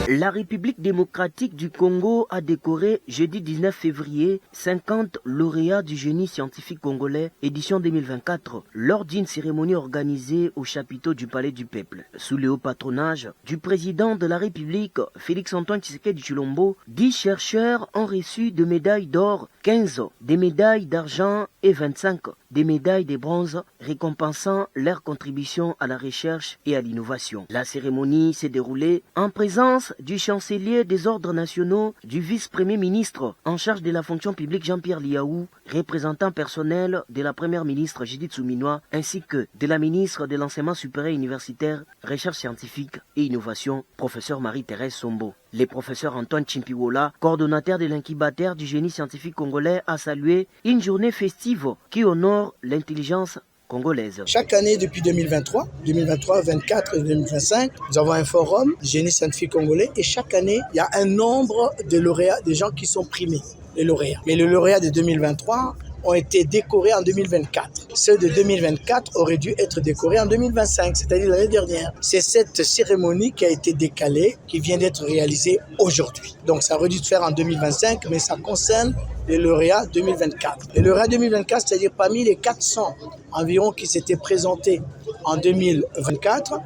La République démocratique du Congo a décoré jeudi 19 février 50 lauréats du génie scientifique congolais édition 2024 lors d'une cérémonie organisée au chapiteau du Palais du Peuple. Sous le haut patronage du président de la République, Félix-Antoine Tshisekedi Tshilombo, 10 chercheurs ont reçu des médailles d'or, 15 des médailles d'argent et 25 des médailles de bronze récompensant leur contribution à la recherche et à l'innovation. La cérémonie s'est déroulée en présence du chancelier des ordres nationaux, du vice-premier ministre en charge de la fonction publique Jean-Pierre Liaou, représentant personnel de la première ministre Judith Souminois, ainsi que de la ministre de l'enseignement supérieur universitaire, recherche scientifique et innovation, professeur Marie-Thérèse Sombo. Le professeur Antoine Chimpiwola, coordonnateur de l'incubateur du génie scientifique congolais, a salué une journée festive qui honore l'intelligence congolaise. Chaque année depuis 2023, 2024 et 2025, nous avons un forum du génie scientifique congolais et chaque année, il y a un nombre de lauréats, des gens qui sont primés, les lauréats. Mais les lauréats de 2023 ont été décorés en 2024. Ceux de 2024 auraient dû être décorés en 2025, c'est-à-dire l'année dernière. C'est cette cérémonie qui a été décalée, qui vient d'être réalisée aujourd'hui. Donc ça aurait dû se faire en 2025, mais ça concerne les lauréats 2024. Les lauréats 2024, c'est-à-dire parmi les 400 environ qui s'étaient présentés en 2024,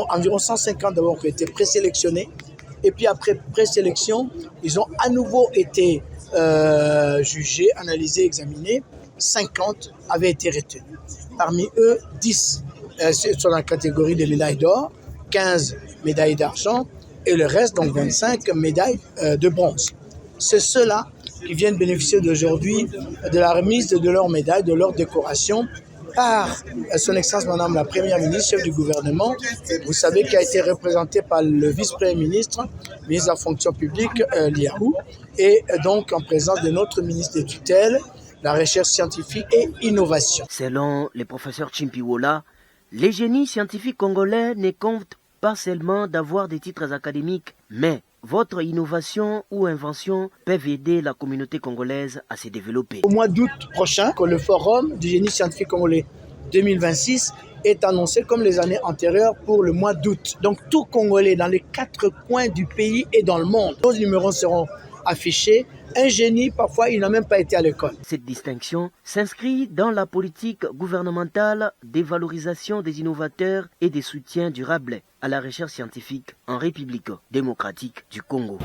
environ 150 d'abord qui ont été présélectionnés. Et puis après présélection, ils ont à nouveau été jugés, analysés, examinés. 50 avaient été retenus. Parmi eux, 10 sont dans la catégorie des médailles d'or, 15 médailles d'argent et le reste, donc 25 médailles de bronze. C'est ceux-là qui viennent bénéficier d'aujourd'hui de la remise de leurs médailles, de leur décoration par son Excellence Madame la Première ministre, chef du gouvernement, vous savez, qui a été représentée par le vice-premier ministre, ministre de la fonction publique, Liaou, et donc en présence de notre ministre des tutelles, la recherche scientifique et innovation. Selon le professeur Chimpiwola, les génies scientifiques congolais ne comptent pas seulement d'avoir des titres académiques, mais votre innovation ou invention peuvent aider la communauté congolaise à se développer. Au mois d'août prochain, le forum du génie scientifique congolais 2026 est annoncé comme les années antérieures pour le mois d'août. Donc tout Congolais dans les 4 coins du pays et dans le monde, nos numéros seront affichés. Un génie, parfois, il n'a même pas été à l'école. Cette distinction s'inscrit dans la politique gouvernementale des valorisations des innovateurs et des soutiens durables à la recherche scientifique en République démocratique du Congo.